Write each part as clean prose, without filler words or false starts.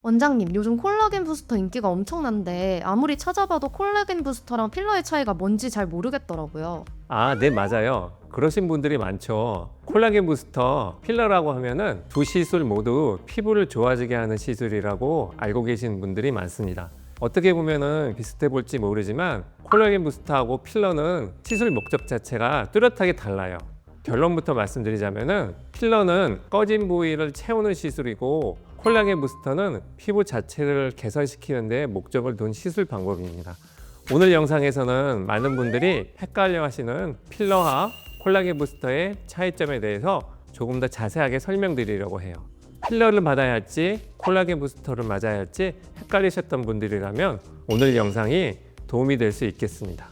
원장님, 요즘 콜라겐 부스터 인기가 엄청난데 아무리 찾아봐도 콜라겐 부스터랑 필러의 차이가 뭔지 잘 모르겠더라고요. 네, 맞아요. 그러신 분들이 많죠. 콜라겐 부스터 필러라고 하면은 두 시술 모두 피부를 좋아지게 하는 시술이라고 알고 계신 분들이 많습니다. 어떻게 보면은 비슷해 볼지 모르지만 콜라겐 부스터하고 필러는 시술 목적 자체가 뚜렷하게 달라요. 결론부터 말씀드리자면은 필러는 꺼진 부위를 채우는 시술이고 콜라겐 부스터는 피부 자체를 개선시키는 데 목적을 둔 시술 방법입니다. 오늘 영상에서는 많은 분들이 헷갈려 하시는 필러와 콜라겐 부스터의 차이점에 대해서 조금 더 자세하게 설명드리려고 해요. 필러를 받아야 할지 콜라겐 부스터를 맞아야 할지 헷갈리셨던 분들이라면 오늘 영상이 도움이 될 수 있겠습니다.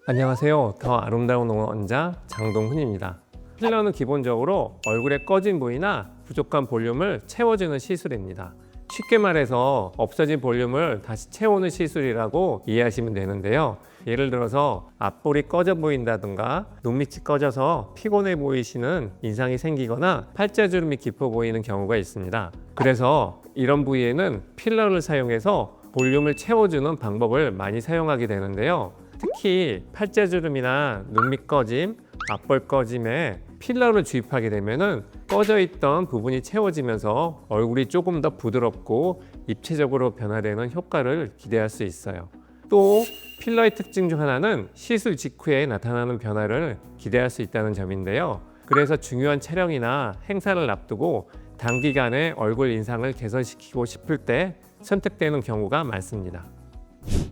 안녕하세요. 더 아름다운 원장 장동훈입니다. 필러는 기본적으로 얼굴의 꺼진 부위나 부족한 볼륨을 채워주는 시술입니다. 쉽게 말해서 없어진 볼륨을 다시 채우는 시술이라고 이해하시면 되는데요. 예를 들어서 앞볼이 꺼져 보인다든가 눈밑이 꺼져서 피곤해 보이시는 인상이 생기거나 팔자주름이 깊어 보이는 경우가 있습니다. 그래서 이런 부위에는 필러를 사용해서 볼륨을 채워주는 방법을 많이 사용하게 되는데요. 특히 팔자주름이나 눈밑 꺼짐, 앞볼 꺼짐에 필러를 주입하게 되면은 꺼져 있던 부분이 채워지면서 얼굴이 조금 더 부드럽고 입체적으로 변화되는 효과를 기대할 수 있어요. 또 필러의 특징 중 하나는 시술 직후에 나타나는 변화를 기대할 수 있다는 점인데요. 그래서 중요한 촬영이나 행사를 앞두고 단기간에 얼굴 인상을 개선시키고 싶을 때 선택되는 경우가 많습니다.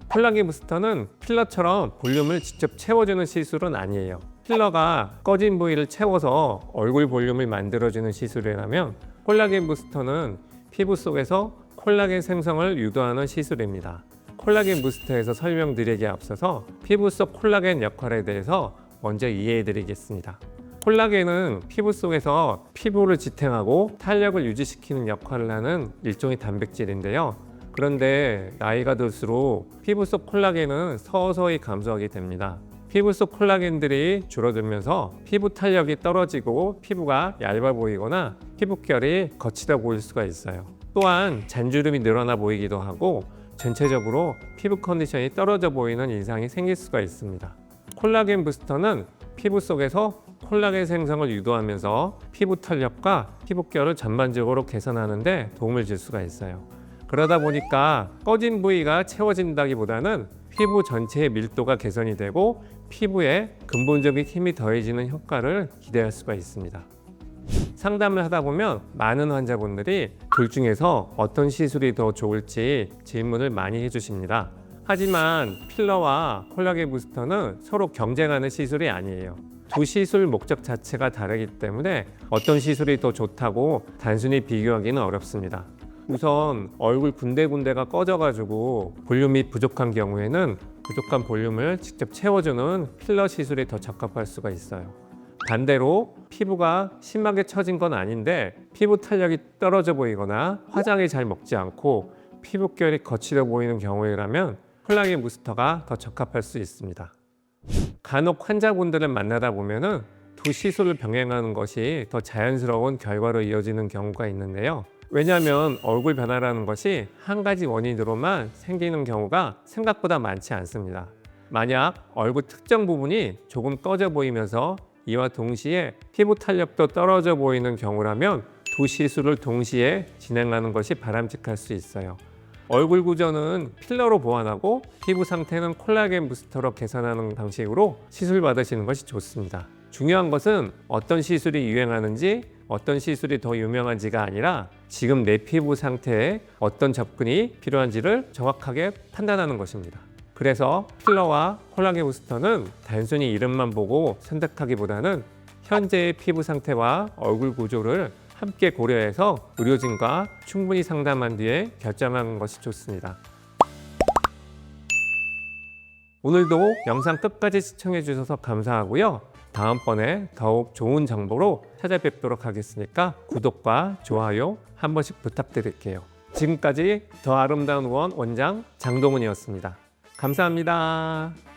콜라겐 부스터는 필러처럼 볼륨을 직접 채워주는 시술은 아니에요. 필러가 꺼진 부위를 채워서 얼굴 볼륨을 만들어주는 시술이라면 콜라겐 부스터는 피부 속에서 콜라겐 생성을 유도하는 시술입니다. 콜라겐 부스터에서 설명드리기에 앞서서 피부 속 콜라겐 역할에 대해서 먼저 이해해드리겠습니다. 콜라겐은 피부 속에서 피부를 지탱하고 탄력을 유지시키는 역할을 하는 일종의 단백질인데요. 그런데 나이가 들수록 피부 속 콜라겐은 서서히 감소하게 됩니다. 피부 속 콜라겐들이 줄어들면서 피부 탄력이 떨어지고 피부가 얇아 보이거나 피부결이 거치다 보일 수가 있어요. 또한 잔주름이 늘어나 보이기도 하고 전체적으로 피부 컨디션이 떨어져 보이는 인상이 생길 수가 있습니다. 콜라겐 부스터는 피부 속에서 콜라겐 생성을 유도하면서 피부 탄력과 피부결을 전반적으로 개선하는 데 도움을 줄 수가 있어요. 그러다 보니까 꺼진 부위가 채워진다기보다는 피부 전체의 밀도가 개선이 되고 피부에 근본적인 힘이 더해지는 효과를 기대할 수가 있습니다. 상담을 하다 보면 많은 환자분들이 둘 중에서 어떤 시술이 더 좋을지 질문을 많이 해주십니다. 하지만 필러와 콜라겐 부스터는 서로 경쟁하는 시술이 아니에요. 두 시술 목적 자체가 다르기 때문에 어떤 시술이 더 좋다고 단순히 비교하기는 어렵습니다. 우선 얼굴 군데군데가 꺼져가지고 볼륨이 부족한 경우에는 부족한 볼륨을 직접 채워주는 필러 시술이 더 적합할 수가 있어요. 반대로 피부가 심하게 처진 건 아닌데 피부 탄력이 떨어져 보이거나 화장이 잘 먹지 않고 피부결이 거칠어 보이는 경우라면 콜라겐 부스터가 더 적합할 수 있습니다. 간혹 환자분들을 만나다 보면은 두 시술을 병행하는 것이 더 자연스러운 결과로 이어지는 경우가 있는데요. 왜냐하면 얼굴 변화라는 것이 한 가지 원인으로만 생기는 경우가 생각보다 많지 않습니다. 만약 얼굴 특정 부분이 조금 꺼져 보이면서 이와 동시에 피부 탄력도 떨어져 보이는 경우라면 두 시술을 동시에 진행하는 것이 바람직할 수 있어요. 얼굴 구조는 필러로 보완하고 피부 상태는 콜라겐 부스터로 개선하는 방식으로 시술 받으시는 것이 좋습니다. 중요한 것은 어떤 시술이 유행하는지 어떤 시술이 더 유명한지가 아니라 지금 내 피부 상태에 어떤 접근이 필요한지를 정확하게 판단하는 것입니다. 그래서 필러와 콜라겐 부스터는 단순히 이름만 보고 선택하기보다는 현재의 피부 상태와 얼굴 구조를 함께 고려해서 의료진과 충분히 상담한 뒤에 결정하는 것이 좋습니다. 오늘도 영상 끝까지 시청해 주셔서 감사하고요. 다음번에 더욱 좋은 정보로 찾아뵙도록 하겠으니까 구독과 좋아요 한 번씩 부탁드릴게요. 지금까지 더 아름다운 원장 장동훈이었습니다. 감사합니다.